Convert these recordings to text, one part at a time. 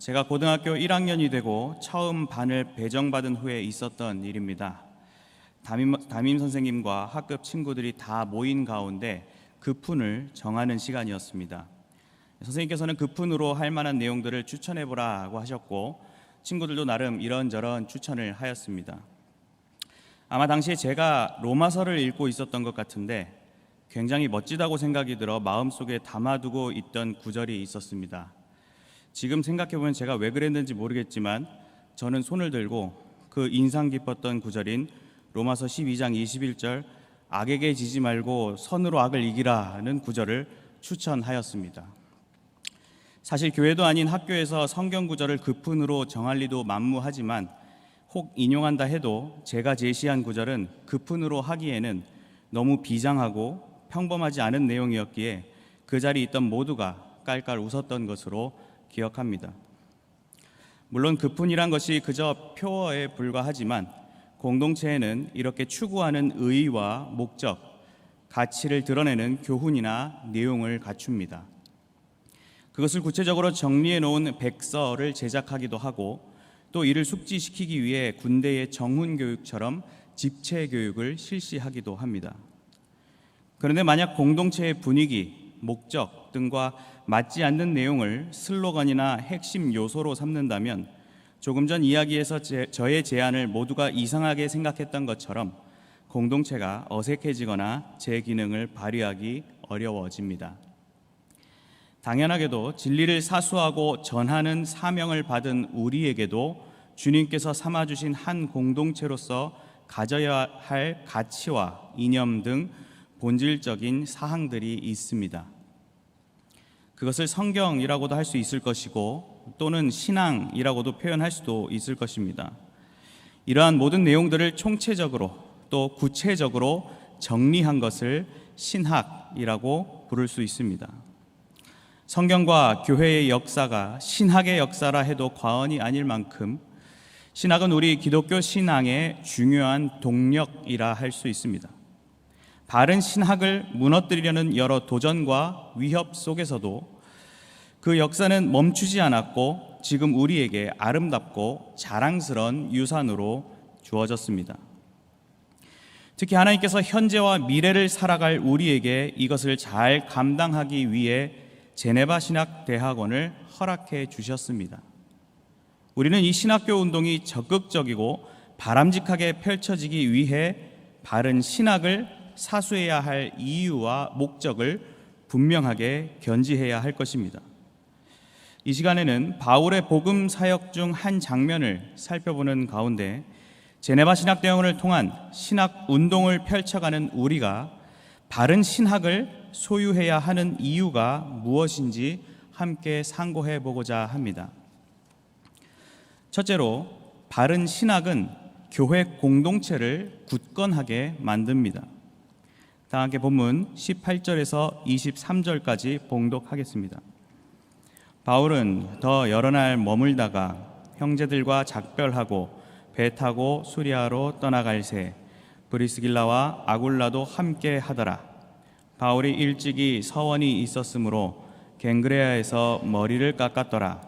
제가 고등학교 1학년이 되고 처음 반을 배정받은 후에 있었던 일입니다. 담임 선생님과 학급 친구들이 다 모인 가운데 급훈을 정하는 시간이었습니다. 선생님께서는 급훈으로 할 만한 내용들을 추천해보라고 하셨고 친구들도 나름 이런저런 추천을 하였습니다. 아마 당시에 제가 로마서를 읽고 있었던 것 같은데 굉장히 멋지다고 생각이 들어 마음속에 담아두고 있던 구절이 있었습니다. 지금 생각해보면 제가 왜 그랬는지 모르겠지만 저는 손을 들고 그 인상 깊었던 구절인 로마서 12장 21절 악에게 지지 말고 선으로 악을 이기라는 구절을 추천하였습니다. 사실 교회도 아닌 학교에서 성경 구절을 급훈으로 정할 리도 만무하지만 혹 인용한다 해도 제가 제시한 구절은 급훈으로 하기에는 너무 비장하고 평범하지 않은 내용이었기에 그 자리에 있던 모두가 깔깔 웃었던 것으로 기억합니다. 물론 급훈이란 것이 그저 표어에 불과하지만 공동체에는 이렇게 추구하는 의의와 목적, 가치를 드러내는 교훈이나 내용을 갖춥니다. 그것을 구체적으로 정리해 놓은 백서를 제작하기도 하고 또 이를 숙지시키기 위해 군대의 정훈 교육처럼 집체 교육을 실시하기도 합니다. 그런데 만약 공동체의 분위기, 목적 등과 맞지 않는 내용을 슬로건이나 핵심 요소로 삼는다면 조금 전 이야기에서 저의 제안을 모두가 이상하게 생각했던 것처럼 공동체가 어색해지거나 제 기능을 발휘하기 어려워집니다. 당연하게도 진리를 사수하고 전하는 사명을 받은 우리에게도 주님께서 삼아주신 한 공동체로서 가져야 할 가치와 이념 등 본질적인 사항들이 있습니다. 그것을 성경이라고도 할 수 있을 것이고 또는 신앙이라고도 표현할 수도 있을 것입니다. 이러한 모든 내용들을 총체적으로 또 구체적으로 정리한 것을 신학이라고 부를 수 있습니다. 성경과 교회의 역사가 신학의 역사라 해도 과언이 아닐 만큼 신학은 우리 기독교 신앙의 중요한 동력이라 할 수 있습니다. 바른 신학을 무너뜨리려는 여러 도전과 위협 속에서도 그 역사는 멈추지 않았고 지금 우리에게 아름답고 자랑스러운 유산으로 주어졌습니다. 특히 하나님께서 현재와 미래를 살아갈 우리에게 이것을 잘 감당하기 위해 제네바 신학대학원을 허락해 주셨습니다. 우리는 이 신학교 운동이 적극적이고 바람직하게 펼쳐지기 위해 바른 신학을 사수해야 할 이유와 목적을 분명하게 견지해야 할 것입니다. 이 시간에는 바울의 복음 사역 중 한 장면을 살펴보는 가운데 제네바 신학대학원을 통한 신학 운동을 펼쳐가는 우리가 바른 신학을 소유해야 하는 이유가 무엇인지 함께 상고해 보고자 합니다. 첫째로, 바른 신학은 교회 공동체를 굳건하게 만듭니다. 다 함께 본문 18절에서 23절까지 봉독하겠습니다. 바울은 더 여러 날 머물다가 형제들과 작별하고 배 타고 수리아로 떠나갈새 브리스길라와 아굴라도 함께 하더라. 바울이 일찍이 서원이 있었으므로 갱그레아에서 머리를 깎았더라.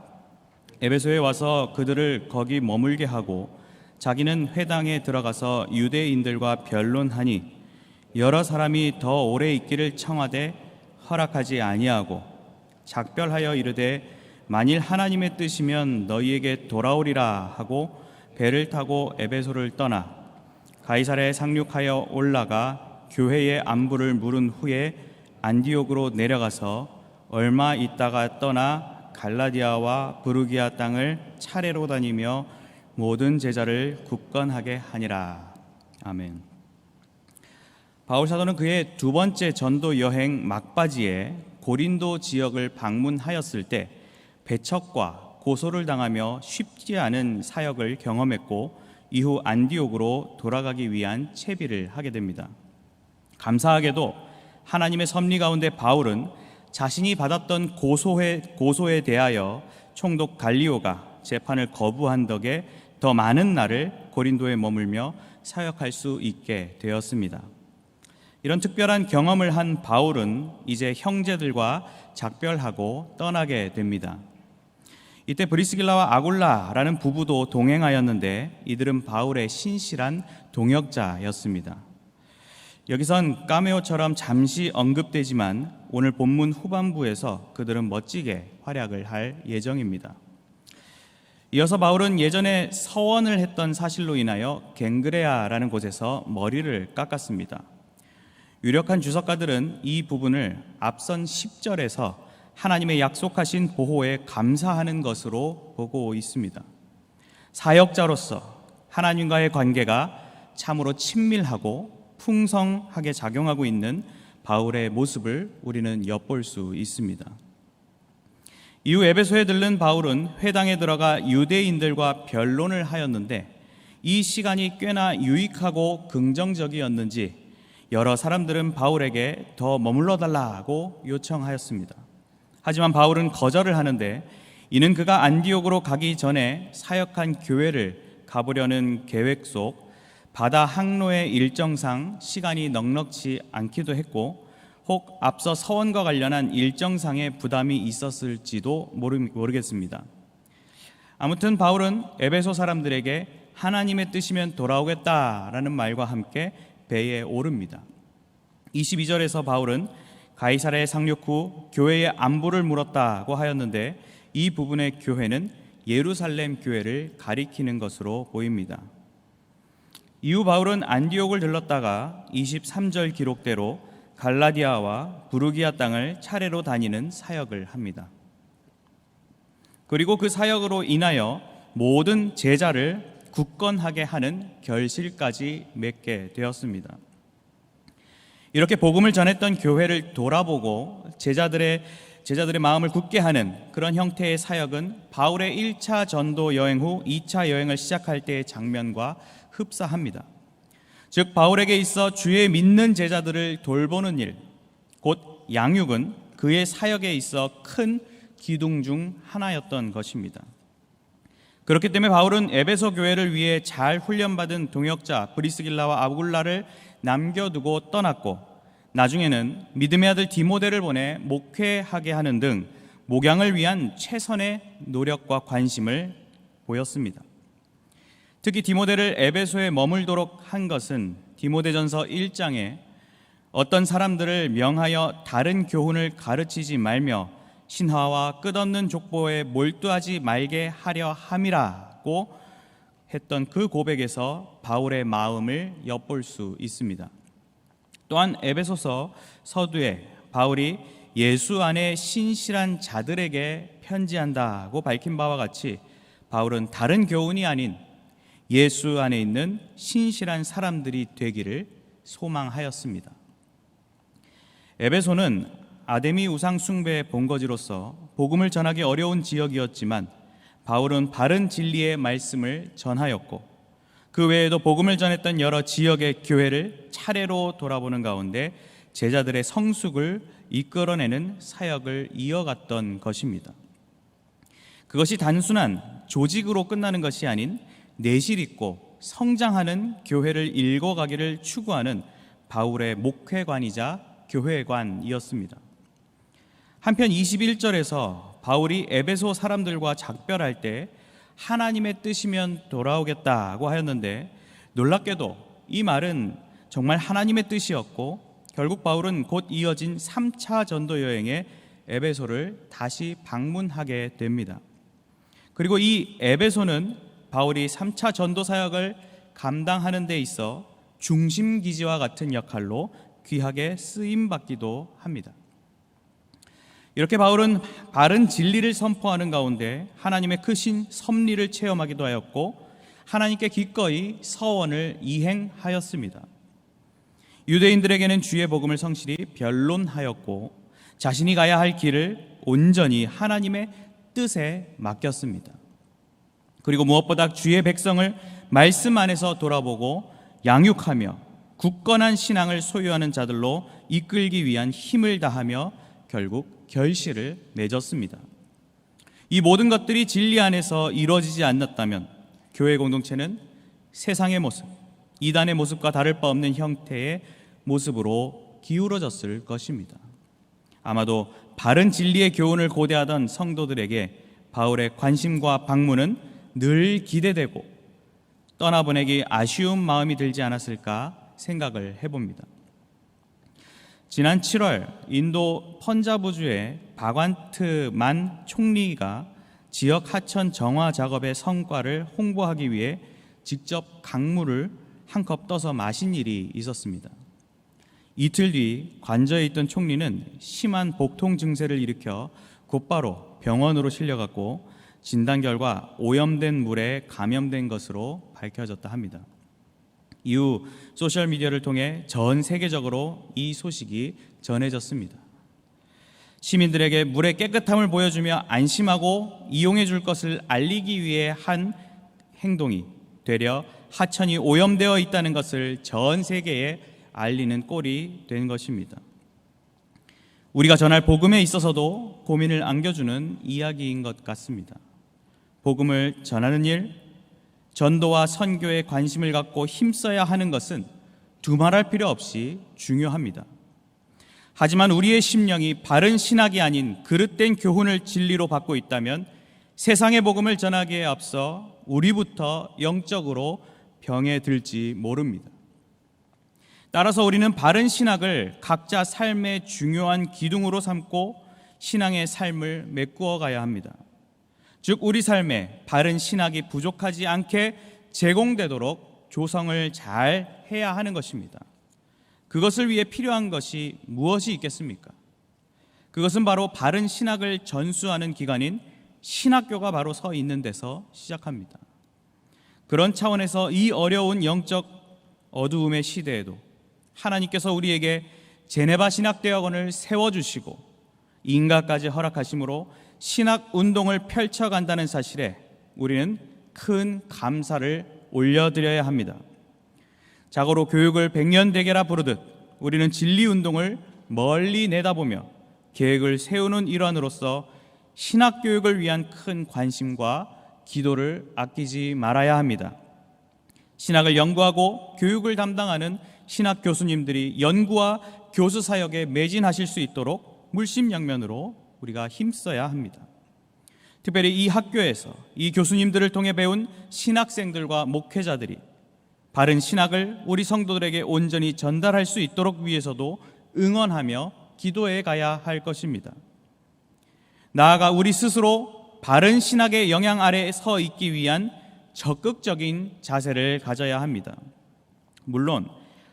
에베소에 와서 그들을 거기 머물게 하고 자기는 회당에 들어가서 유대인들과 변론하니 여러 사람이 더 오래 있기를 청하되 허락하지 아니하고 작별하여 이르되 만일 하나님의 뜻이면 너희에게 돌아오리라 하고 배를 타고 에베소를 떠나 가이사랴에 상륙하여 올라가 교회의 안부를 물은 후에 안디옥으로 내려가서 얼마 있다가 떠나 갈라디아와 부르기아 땅을 차례로 다니며 모든 제자를 굳건하게 하니라. 아멘. 바울 사도는 그의 두 번째 전도 여행 막바지에 고린도 지역을 방문하였을 때 배척과 고소를 당하며 쉽지 않은 사역을 경험했고 이후 안디옥으로 돌아가기 위한 채비를 하게 됩니다. 감사하게도 하나님의 섭리 가운데 바울은 자신이 받았던 고소에 대하여 총독 갈리오가 재판을 거부한 덕에 더 많은 날을 고린도에 머물며 사역할 수 있게 되었습니다. 이런 특별한 경험을 한 바울은 이제 형제들과 작별하고 떠나게 됩니다. 이때 브리스길라와 아굴라라는 부부도 동행하였는데 이들은 바울의 신실한 동역자였습니다. 여기선 까메오처럼 잠시 언급되지만 오늘 본문 후반부에서 그들은 멋지게 활약을 할 예정입니다. 이어서 바울은 예전에 서원을 했던 사실로 인하여 갱그레아라는 곳에서 머리를 깎았습니다. 유력한 주석가들은 이 부분을 앞선 10절에서 하나님의 약속하신 보호에 감사하는 것으로 보고 있습니다. 사역자로서 하나님과의 관계가 참으로 친밀하고 풍성하게 작용하고 있는 바울의 모습을 우리는 엿볼 수 있습니다. 이후 에베소에 들른 바울은 회당에 들어가 유대인들과 변론을 하였는데 이 시간이 꽤나 유익하고 긍정적이었는지 여러 사람들은 바울에게 더 머물러 달라고 요청하였습니다. 하지만 바울은 거절을 하는데 이는 그가 안디옥으로 가기 전에 사역한 교회를 가보려는 계획 속 바다 항로의 일정상 시간이 넉넉지 않기도 했고 혹 앞서 서원과 관련한 일정상의 부담이 있었을지도 모르겠습니다. 아무튼 바울은 에베소 사람들에게 하나님의 뜻이면 돌아오겠다라는 말과 함께 배에 오릅니다. 22절에서 바울은 가이사랴에 상륙 후 교회의 안부를 물었다고 하였는데 이 부분의 교회는 예루살렘 교회를 가리키는 것으로 보입니다. 이후 바울은 안디옥을 들렀다가 23절 기록대로 갈라디아와 부르기아 땅을 차례로 다니는 사역을 합니다. 그리고 그 사역으로 인하여 모든 제자를 굳건하게 하는 결실까지 맺게 되었습니다. 이렇게 복음을 전했던 교회를 돌아보고 제자들의 마음을 굳게 하는 그런 형태의 사역은 바울의 1차 전도 여행 후 2차 여행을 시작할 때의 장면과 흡사합니다. 즉 바울에게 있어 주의 믿는 제자들을 돌보는 일, 곧 양육은 그의 사역에 있어 큰 기둥 중 하나였던 것입니다. 그렇기 때문에 바울은 에베소 교회를 위해 잘 훈련받은 동역자 브리스길라와 아굴라를 남겨두고 떠났고 나중에는 믿음의 아들 디모데를 보내 목회하게 하는 등 목양을 위한 최선의 노력과 관심을 보였습니다. 특히 디모데를 에베소에 머물도록 한 것은 디모데전서 1장에 어떤 사람들을 명하여 다른 교훈을 가르치지 말며 신화와 끝없는 족보에 몰두하지 말게 하려 함이라고 했던 그 고백에서 바울의 마음을 엿볼 수 있습니다. 또한 에베소서 서두에 바울이 예수 안에 신실한 자들에게 편지한다고 밝힌 바와 같이 바울은 다른 교훈이 아닌 예수 안에 있는 신실한 사람들이 되기를 소망하였습니다. 에베소는 아데미 우상 숭배의 본거지로서 복음을 전하기 어려운 지역이었지만 바울은 바른 진리의 말씀을 전하였고 그 외에도 복음을 전했던 여러 지역의 교회를 차례로 돌아보는 가운데 제자들의 성숙을 이끌어내는 사역을 이어갔던 것입니다. 그것이 단순한 조직으로 끝나는 것이 아닌 내실 있고 성장하는 교회를 읽어가기를 추구하는 바울의 목회관이자 교회관이었습니다. 한편 21절에서 바울이 에베소 사람들과 작별할 때 하나님의 뜻이면 돌아오겠다고 하였는데 놀랍게도 이 말은 정말 하나님의 뜻이었고 결국 바울은 곧 이어진 3차 전도 여행에 에베소를 다시 방문하게 됩니다. 그리고 이 에베소는 바울이 3차 전도 사역을 감당하는 데 있어 중심기지와 같은 역할로 귀하게 쓰임받기도 합니다. 이렇게 바울은 바른 진리를 선포하는 가운데 하나님의 크신 섭리를 체험하기도 하였고 하나님께 기꺼이 서원을 이행하였습니다. 유대인들에게는 주의 복음을 성실히 변론하였고 자신이 가야 할 길을 온전히 하나님의 뜻에 맡겼습니다. 그리고 무엇보다 주의 백성을 말씀 안에서 돌아보고 양육하며 굳건한 신앙을 소유하는 자들로 이끌기 위한 힘을 다하며 결국 결실을 맺었습니다. 이 모든 것들이 진리 안에서 이루어지지 않았다면 교회 공동체는 세상의 모습, 이단의 모습과 다를 바 없는 형태의 모습으로 기울어졌을 것입니다. 아마도 바른 진리의 교훈을 고대하던 성도들에게 바울의 관심과 방문은 늘 기대되고 떠나보내기 아쉬운 마음이 들지 않았을까 생각을 해봅니다. 지난 7월 인도 펀자브주의 바관트 만 총리가 지역 하천 정화 작업의 성과를 홍보하기 위해 직접 강물을 한 컵 떠서 마신 일이 있었습니다. 이틀 뒤 관저에 있던 총리는 심한 복통 증세를 일으켜 곧바로 병원으로 실려갔고 진단 결과 오염된 물에 감염된 것으로 밝혀졌다 합니다. 이후 소셜미디어를 통해 전 세계적으로 이 소식이 전해졌습니다. 시민들에게 물의 깨끗함을 보여주며 안심하고 이용해 줄 것을 알리기 위해 한 행동이 되려 하천이 오염되어 있다는 것을 전 세계에 알리는 꼴이 된 것입니다. 우리가 전할 복음에 있어서도 고민을 안겨주는 이야기인 것 같습니다. 복음을 전하는 일, 전도와 선교에 관심을 갖고 힘써야 하는 것은 두말할 필요 없이 중요합니다. 하지만 우리의 심령이 바른 신학이 아닌 그릇된 교훈을 진리로 받고 있다면 세상의 복음을 전하기에 앞서 우리부터 영적으로 병에 들지 모릅니다. 따라서 우리는 바른 신학을 각자 삶의 중요한 기둥으로 삼고 신앙의 삶을 메꾸어 가야 합니다. 즉 우리 삶에 바른 신학이 부족하지 않게 제공되도록 조성을 잘 해야 하는 것입니다. 그것을 위해 필요한 것이 무엇이 있겠습니까? 그것은 바로 바른 신학을 전수하는 기관인 신학교가 바로 서 있는 데서 시작합니다. 그런 차원에서 이 어려운 영적 어두움의 시대에도 하나님께서 우리에게 제네바 신학대학원을 세워주시고 인가까지 허락하심으로 신학운동을 펼쳐간다는 사실에 우리는 큰 감사를 올려드려야 합니다. 자고로 교육을 백년대계라 부르듯 우리는 진리운동을 멀리 내다보며 계획을 세우는 일환으로서 신학교육을 위한 큰 관심과 기도를 아끼지 말아야 합니다. 신학을 연구하고 교육을 담당하는 신학 교수님들이 연구와 교수 사역에 매진하실 수 있도록 물심양면으로 우리가 힘써야 합니다. 특별히 이 학교에서 이 교수님들을 통해 배운 신학생들과 목회자들이 바른 신학을 우리 성도들에게 온전히 전달할 수 있도록 위해서도 응원하며 기도해 가야 할 것입니다. 나아가 우리 스스로 바른 신학의 영향 아래에 서 있기 위한 적극적인 자세를 가져야 합니다. 물론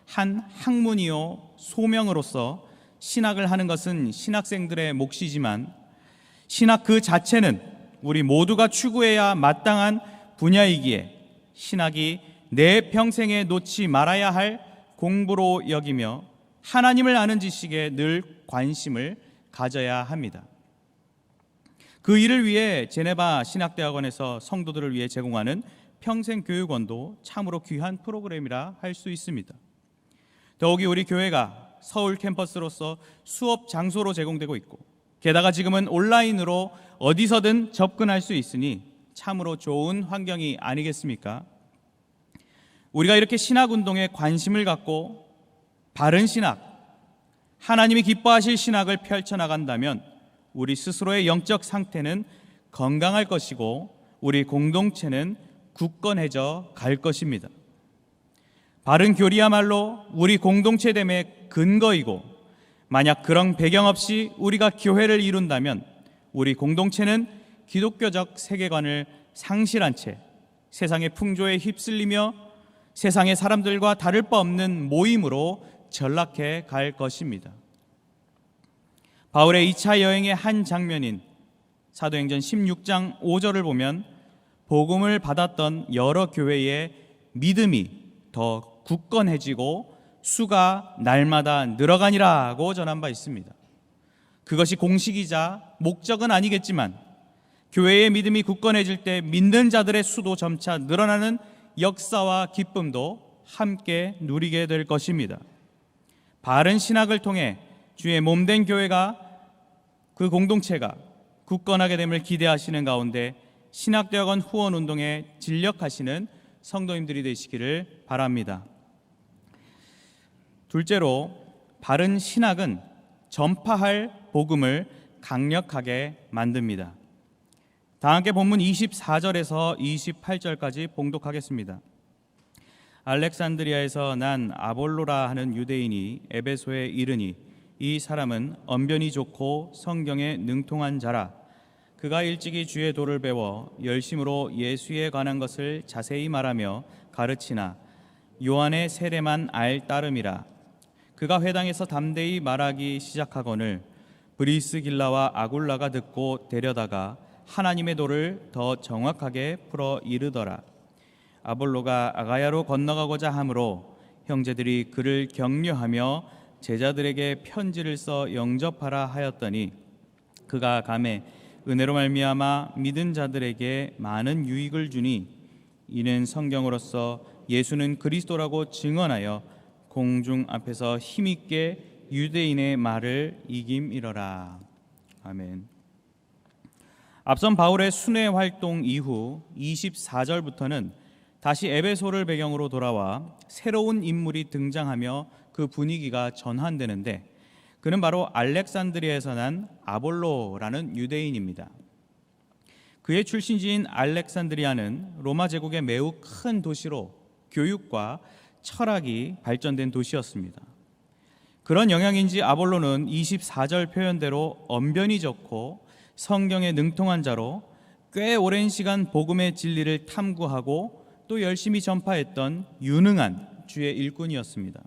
한 학문이요 소명으로서 신학을 하는 것은 신학생들의 몫이지만 신학 그 자체는 우리 모두가 추구해야 마땅한 분야이기에 신학이 내 평생에 놓지 말아야 할 공부로 여기며 하나님을 아는 지식에 늘 관심을 가져야 합니다. 그 일을 위해 제네바 신학대학원에서 성도들을 위해 제공하는 평생교육원도 참으로 귀한 프로그램이라 할 수 있습니다. 더욱이 우리 교회가 서울 캠퍼스로서 수업 장소로 제공되고 있고 게다가 지금은 온라인으로 어디서든 접근할 수 있으니 참으로 좋은 환경이 아니겠습니까? 우리가 이렇게 신학운동에 관심을 갖고 바른 신학, 하나님이 기뻐하실 신학을 펼쳐나간다면 우리 스스로의 영적 상태는 건강할 것이고 우리 공동체는 굳건해져 갈 것입니다. 바른 교리야말로 우리 공동체됨의 근거이고 만약 그런 배경 없이 우리가 교회를 이룬다면 우리 공동체는 기독교적 세계관을 상실한 채 세상의 풍조에 휩쓸리며 세상의 사람들과 다를 바 없는 모임으로 전락해 갈 것입니다. 바울의 2차 여행의 한 장면인 사도행전 16장 5절을 보면 복음을 받았던 여러 교회의 믿음이 더 굳건해지고 수가 날마다 늘어가니라고 전한 바 있습니다. 그것이 공식이자 목적은 아니겠지만 교회의 믿음이 굳건해질 때 믿는 자들의 수도 점차 늘어나는 역사와 기쁨도 함께 누리게 될 것입니다. 바른 신학을 통해 주의 몸된 교회가 그 공동체가 굳건하게 됨을 기대하시는 가운데 신학대학원 후원운동에 진력하시는 성도님들이 되시기를 바랍니다. 둘째로 바른 신학은 전파할 복음을 강력하게 만듭니다. 다 함께 본문 24절에서 28절까지 봉독하겠습니다. 알렉산드리아에서 난 아볼로라 하는 유대인이 에베소에 이르니 이 사람은 언변이 좋고 성경에 능통한 자라. 그가 일찍이 주의 도를 배워 열심으로 예수에 관한 것을 자세히 말하며 가르치나 요한의 세례만 알 따름이라. 그가 회당에서 담대히 말하기 시작하거늘 브리스길라와 아굴라가 듣고 데려다가 하나님의 도를 더 정확하게 풀어 이르더라. 아볼로가 아가야로 건너가고자 하므로 형제들이 그를 격려하며 제자들에게 편지를 써 영접하라 하였더니 그가 감에 은혜로 말미암아 믿은 자들에게 많은 유익을 주니 이는 성경으로서 예수는 그리스도라고 증언하여 공중 앞에서 힘있게 유대인의 말을 이김이러라. 아멘. 앞선 바울의 순회 활동 이후 24절부터는 다시 에베소를 배경으로 돌아와 새로운 인물이 등장하며 그 분위기가 전환되는데 그는 바로 알렉산드리아에서 난 아볼로라는 유대인입니다. 그의 출신지인 알렉산드리아는 로마 제국의 매우 큰 도시로 교육과 철학이 발전된 도시였습니다. 그런 영향인지 아볼로는 24절 표현대로 언변이 좋고 성경에 능통한 자로 꽤 오랜 시간 복음의 진리를 탐구하고 또 열심히 전파했던 유능한 주의 일꾼이었습니다.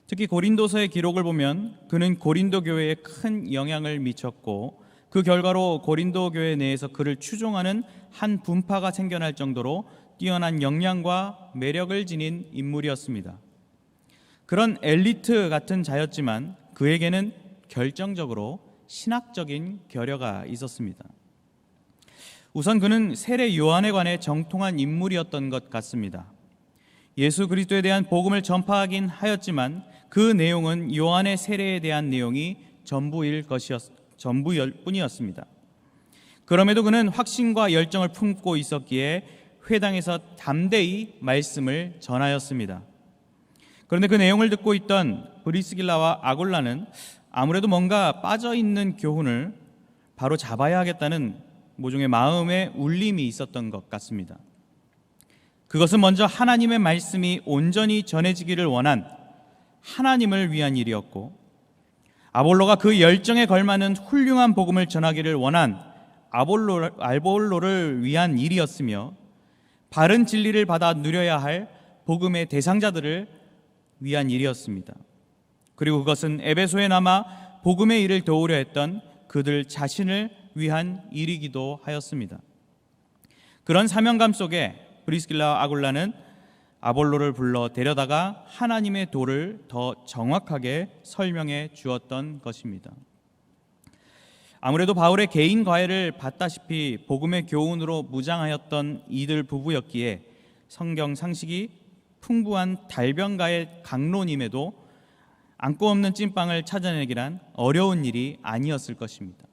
특히 고린도서의 기록을 보면 그는 고린도 교회에 큰 영향을 미쳤고 그 결과로 고린도 교회 내에서 그를 추종하는 한 분파가 생겨날 정도로 뛰어난 역량과 매력을 지닌 인물이었습니다. 그런 엘리트 같은 자였지만 그에게는 결정적으로 신학적인 결여가 있었습니다. 우선 그는 세례 요한에 관해 정통한 인물이었던 것 같습니다. 예수 그리스도에 대한 복음을 전파하긴 하였지만 그 내용은 요한의 세례에 대한 내용이 전부일 뿐이었습니다. 그럼에도 그는 확신과 열정을 품고 있었기에 회당에서 담대히 말씀을 전하였습니다. 그런데 그 내용을 듣고 있던 브리스길라와 아굴라는 아무래도 뭔가 빠져있는 교훈을 바로 잡아야 하겠다는 모종의 마음의 울림이 있었던 것 같습니다. 그것은 먼저 하나님의 말씀이 온전히 전해지기를 원한 하나님을 위한 일이었고 아볼로가 그 열정에 걸맞는 훌륭한 복음을 전하기를 원한 아볼로를 위한 일이었으며 바른 진리를 받아 누려야 할 복음의 대상자들을 위한 일이었습니다. 그리고 그것은 에베소에 남아 복음의 일을 도우려 했던 그들 자신을 위한 일이기도 하였습니다. 그런 사명감 속에 브리스길라와 아굴라는 아볼로를 불러 데려다가 하나님의 도를 더 정확하게 설명해 주었던 것입니다. 아무래도 바울의 개인 과외를 받다시피 복음의 교훈으로 무장하였던 이들 부부였기에 성경 상식이 풍부한 달변가의 강론임에도 안고 없는 찐빵을 찾아내기란 어려운 일이 아니었을 것입니다.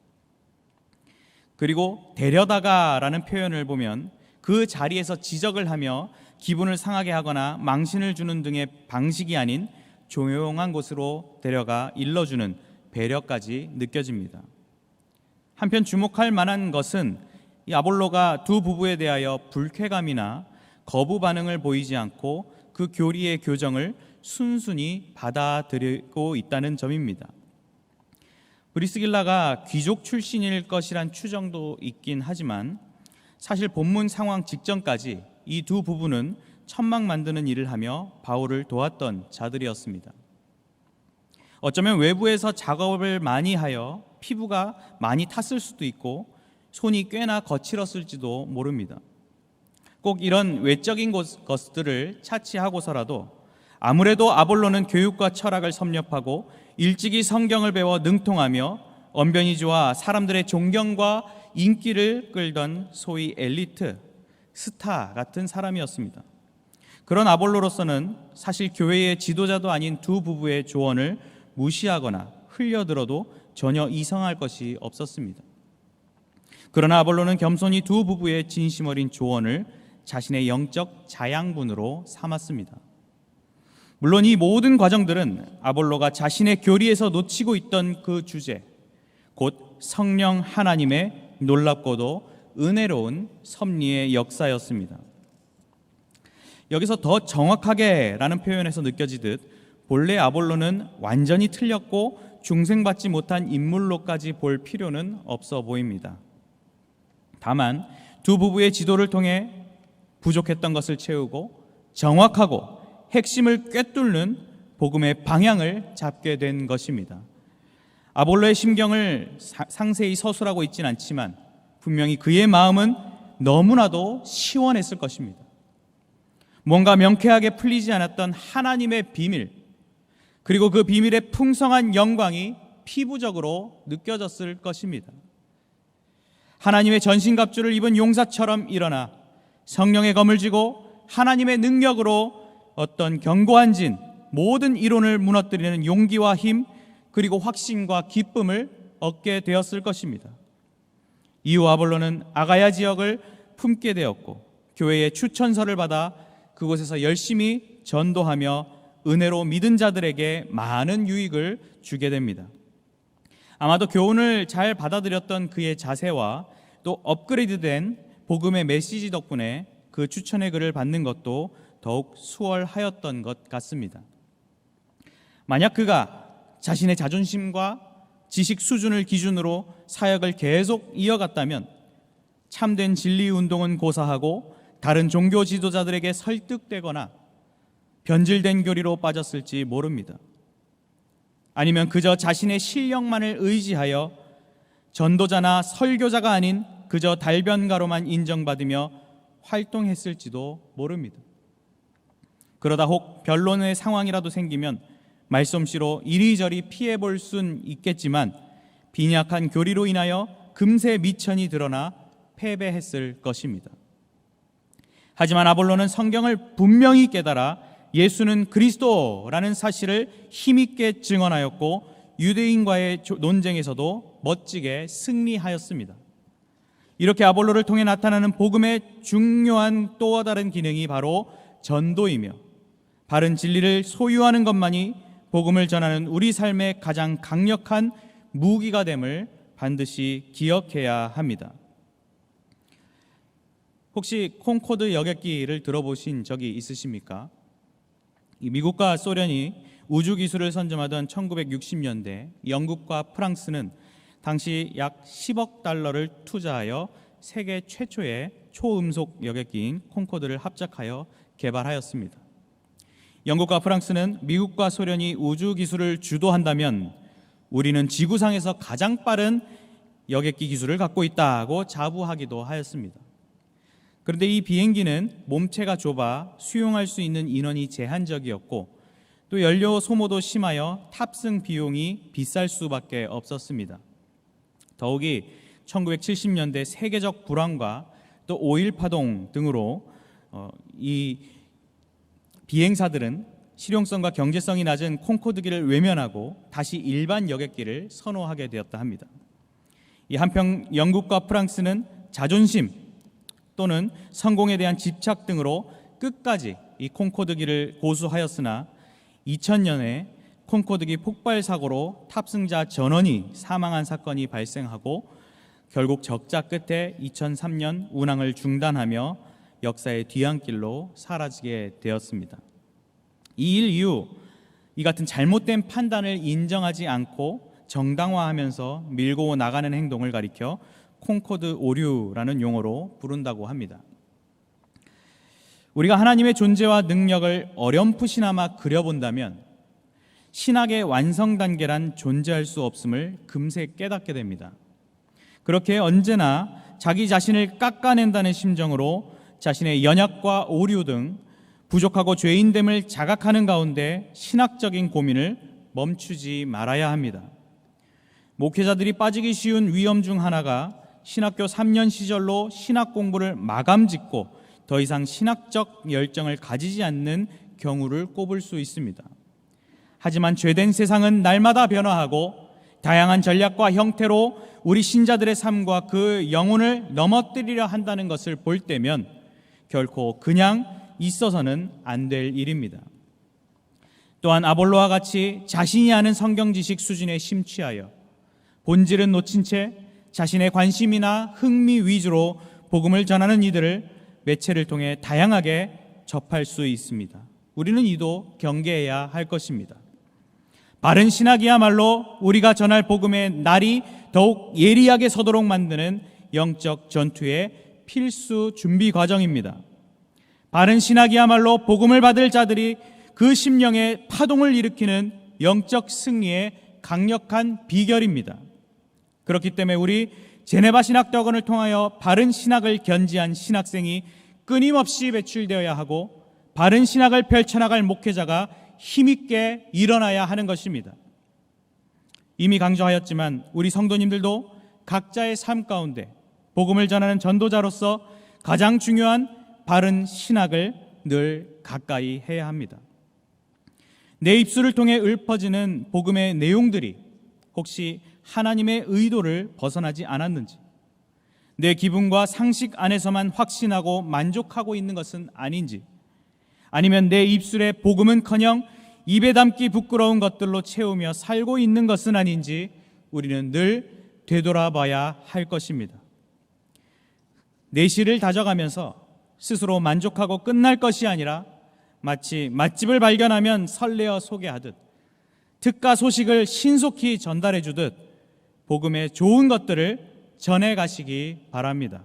그리고 데려다가라는 표현을 보면 그 자리에서 지적을 하며 기분을 상하게 하거나 망신을 주는 등의 방식이 아닌 조용한 곳으로 데려가 일러주는 배려까지 느껴집니다. 한편 주목할 만한 것은 이 아볼로가 두 부부에 대하여 불쾌감이나 거부 반응을 보이지 않고 그 교리의 교정을 순순히 받아들이고 있다는 점입니다. 브리스길라가 귀족 출신일 것이란 추정도 있긴 하지만 사실 본문 상황 직전까지 이 두 부부는 천막 만드는 일을 하며 바울을 도왔던 자들이었습니다. 어쩌면 외부에서 작업을 많이 하여 피부가 많이 탔을 수도 있고 손이 꽤나 거칠었을지도 모릅니다. 꼭 이런 외적인 것들을 차치하고서라도 아무래도 아볼로는 교육과 철학을 섭렵하고 일찍이 성경을 배워 능통하며 언변이 좋아 사람들의 존경과 인기를 끌던 소위 엘리트, 스타 같은 사람이었습니다. 그런 아볼로로서는 사실 교회의 지도자도 아닌 두 부부의 조언을 무시하거나 흘려들어도 전혀 이상할 것이 없었습니다. 그러나 아볼로는 겸손히 두 부부의 진심 어린 조언을 자신의 영적 자양분으로 삼았습니다. 물론 이 모든 과정들은 아볼로가 자신의 교리에서 놓치고 있던 그 주제, 곧 성령 하나님의 놀랍고도 은혜로운 섭리의 역사였습니다. 여기서 더 정확하게 라는 표현에서 느껴지듯 본래 아볼로는 완전히 틀렸고 중생받지 못한 인물로까지 볼 필요는 없어 보입니다. 다만 두 부부의 지도를 통해 부족했던 것을 채우고 정확하고 핵심을 꿰뚫는 복음의 방향을 잡게 된 것입니다. 아볼로의 심경을 상세히 서술하고 있진 않지만 분명히 그의 마음은 너무나도 시원했을 것입니다. 뭔가 명쾌하게 풀리지 않았던 하나님의 비밀, 그리고 그 비밀의 풍성한 영광이 피부적으로 느껴졌을 것입니다. 하나님의 전신갑주를 입은 용사처럼 일어나 성령의 검을 쥐고 하나님의 능력으로 어떤 견고한 진, 모든 이론을 무너뜨리는 용기와 힘, 그리고 확신과 기쁨을 얻게 되었을 것입니다. 이후 아볼로는 아가야 지역을 품게 되었고 교회의 추천서를 받아 그곳에서 열심히 전도하며 은혜로 믿은 자들에게 많은 유익을 주게 됩니다. 아마도 교훈을 잘 받아들였던 그의 자세와 또 업그레이드된 복음의 메시지 덕분에 그 추천의 글을 받는 것도 더욱 수월하였던 것 같습니다. 만약 그가 자신의 자존심과 지식 수준을 기준으로 사역을 계속 이어갔다면 참된 진리 운동은 고사하고 다른 종교 지도자들에게 설득되거나 변질된 교리로 빠졌을지 모릅니다. 아니면 그저 자신의 실력만을 의지하여 전도자나 설교자가 아닌 그저 달변가로만 인정받으며 활동했을지도 모릅니다. 그러다 혹 변론의 상황이라도 생기면 말솜씨로 이리저리 피해볼 순 있겠지만 빈약한 교리로 인하여 금세 미천이 드러나 패배했을 것입니다. 하지만 아볼로는 성경을 분명히 깨달아 예수는 그리스도라는 사실을 힘있게 증언하였고 유대인과의 논쟁에서도 멋지게 승리하였습니다. 이렇게 아볼로를 통해 나타나는 복음의 중요한 또 다른 기능이 바로 전도이며 바른 진리를 소유하는 것만이 복음을 전하는 우리 삶의 가장 강력한 무기가 됨을 반드시 기억해야 합니다. 혹시 콩코드 여객기를 들어보신 적이 있으십니까? 미국과 소련이 우주기술을 선점하던 1960년대 영국과 프랑스는 당시 약 10억 달러를 투자하여 세계 최초의 초음속 여객기인 콩코드를 합작하여 개발하였습니다. 영국과 프랑스는 미국과 소련이 우주기술을 주도한다면 우리는 지구상에서 가장 빠른 여객기 기술을 갖고 있다고 자부하기도 하였습니다. 그런데 이 비행기는 몸체가 좁아 수용할 수 있는 인원이 제한적이었고 또 연료 소모도 심하여 탑승 비용이 비쌀 수밖에 없었습니다. 더욱이 1970년대 세계적 불황과 또 오일 파동 등으로 이 비행사들은 실용성과 경제성이 낮은 콩코드기를 외면하고 다시 일반 여객기를 선호하게 되었다 합니다. 이 한편 영국과 프랑스는 자존심 또는 성공에 대한 집착 등으로 끝까지 이 콩코드기를 고수하였으나 2000년에 콩코드기 폭발 사고로 탑승자 전원이 사망한 사건이 발생하고 결국 적자 끝에 2003년 운항을 중단하며 역사의 뒤안길로 사라지게 되었습니다. 이 일 이후 이 같은 잘못된 판단을 인정하지 않고 정당화하면서 밀고 나가는 행동을 가리켜 콩코드 오류라는 용어로 부른다고 합니다. 우리가 하나님의 존재와 능력을 어렴풋이나마 그려본다면 신학의 완성 단계란 존재할 수 없음을 금세 깨닫게 됩니다. 그렇게 언제나 자기 자신을 깎아낸다는 심정으로 자신의 연약과 오류 등 부족하고 죄인됨을 자각하는 가운데 신학적인 고민을 멈추지 말아야 합니다. 목회자들이 빠지기 쉬운 위험 중 하나가 신학교 3년 시절로 신학 공부를 마감짓고 더 이상 신학적 열정을 가지지 않는 경우를 꼽을 수 있습니다. 하지만 죄된 세상은 날마다 변화하고 다양한 전략과 형태로 우리 신자들의 삶과 그 영혼을 넘어뜨리려 한다는 것을 볼 때면 결코 그냥 있어서는 안 될 일입니다. 또한 아볼로와 같이 자신이 아는 성경 지식 수준에 심취하여 본질은 놓친 채 자신의 관심이나 흥미 위주로 복음을 전하는 이들을 매체를 통해 다양하게 접할 수 있습니다. 우리는 이도 경계해야 할 것입니다. 바른 신학이야말로 우리가 전할 복음의 날이 더욱 예리하게 서도록 만드는 영적 전투의 필수 준비 과정입니다. 바른 신학이야말로 복음을 받을 자들이 그 심령에 파동을 일으키는 영적 승리의 강력한 비결입니다. 그렇기 때문에 우리 제네바 신학대학원을 통하여 바른 신학을 견지한 신학생이 끊임없이 배출되어야 하고, 바른 신학을 펼쳐나갈 목회자가 힘있게 일어나야 하는 것입니다. 이미 강조하였지만 우리 성도님들도 각자의 삶 가운데 복음을 전하는 전도자로서 가장 중요한 바른 신학을 늘 가까이 해야 합니다. 내 입술을 통해 읊어지는 복음의 내용들이 혹시 하나님의 의도를 벗어나지 않았는지, 내 기분과 상식 안에서만 확신하고 만족하고 있는 것은 아닌지, 아니면 내 입술에 복음은커녕 입에 담기 부끄러운 것들로 채우며 살고 있는 것은 아닌지 우리는 늘 되돌아봐야 할 것입니다. 내실을 다져가면서 스스로 만족하고 끝날 것이 아니라 마치 맛집을 발견하면 설레어 소개하듯, 특가 소식을 신속히 전달해 주듯 복음의 좋은 것들을 전해 가시기 바랍니다.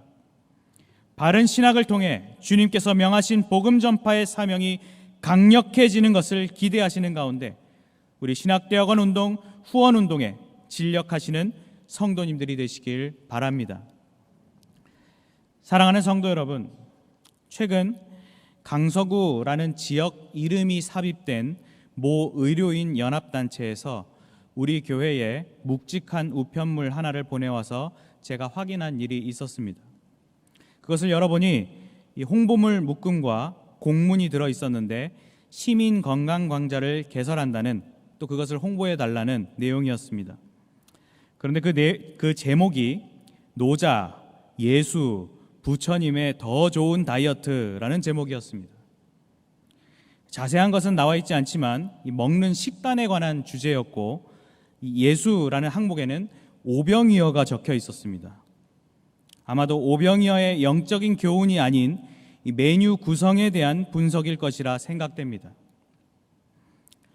바른 신학을 통해 주님께서 명하신 복음 전파의 사명이 강력해지는 것을 기대하시는 가운데 우리 신학대학원 운동, 후원 운동에 진력하시는 성도님들이 되시길 바랍니다. 사랑하는 성도 여러분, 최근 강서구라는 지역 이름이 삽입된 모 의료인 연합단체에서 우리 교회에 묵직한 우편물 하나를 보내와서 제가 확인한 일이 있었습니다. 그것을 열어보니 이 홍보물 묶음과 공문이 들어 있었는데 시민 건강 광자를 개설한다는, 또 그것을 홍보해 달라는 내용이었습니다. 그런데 그 제목이 노자, 예수, 부처님의 더 좋은 다이어트라는 제목이었습니다. 자세한 것은 나와 있지 않지만 이 먹는 식단에 관한 주제였고, 이 예수라는 항목에는 오병이어가 적혀 있었습니다. 아마도 오병이어의 영적인 교훈이 아닌 이 메뉴 구성에 대한 분석일 것이라 생각됩니다.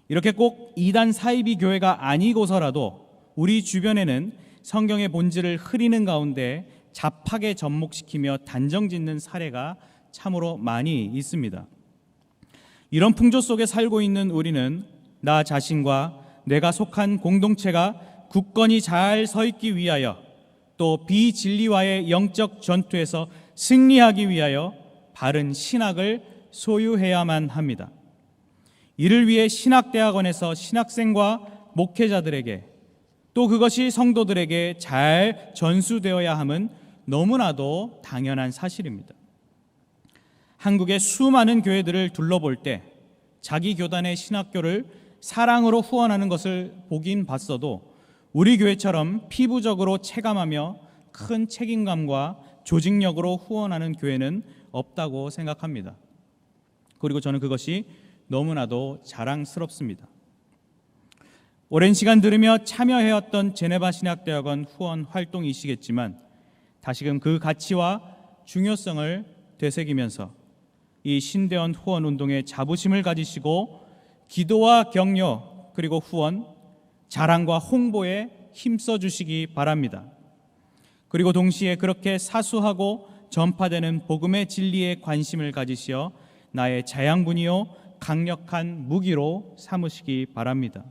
이렇게 꼭 이단 사이비 교회가 아니고서라도 우리 주변에는 성경의 본질을 흐리는 가운데 잡하게 접목시키며 단정짓는 사례가 참으로 많이 있습니다. 이런 풍조 속에 살고 있는 우리는 나 자신과 내가 속한 공동체가 굳건히 잘 서 있기 위하여, 또 비진리와의 영적 전투에서 승리하기 위하여 바른 신학을 소유해야만 합니다. 이를 위해 신학대학원에서 신학생과 목회자들에게, 또 그것이 성도들에게 잘 전수되어야 함은 너무나도 당연한 사실입니다. 한국의 수많은 교회들을 둘러볼 때 자기 교단의 신학교를 사랑으로 후원하는 것을 보긴 봤어도 우리 교회처럼 피부적으로 체감하며 큰 책임감과 조직력으로 후원하는 교회는 없다고 생각합니다. 그리고 저는 그것이 너무나도 자랑스럽습니다. 오랜 시간 들으며 참여해왔던 제네바 신학대학원 후원 활동이시겠지만 다시금 그 가치와 중요성을 되새기면서 이 신대원 후원 운동의 자부심을 가지시고 기도와 격려, 그리고 후원, 자랑과 홍보에 힘써 주시기 바랍니다. 그리고 동시에 그렇게 사수하고 전파되는 복음의 진리에 관심을 가지시어 나의 자양분이요 강력한 무기로 삼으시기 바랍니다.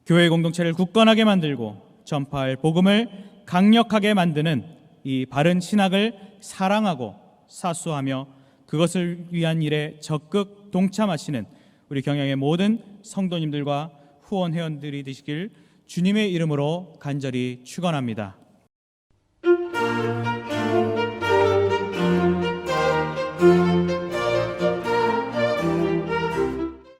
교회 공동체를 굳건하게 만들고 전파할 복음을 강력하게 만드는 이 바른 신학을 사랑하고 사수하며 그것을 위한 일에 적극 동참하시는 우리 경영의 모든 성도님들과 후원 회원들이 되시길 주님의 이름으로 간절히 축원합니다.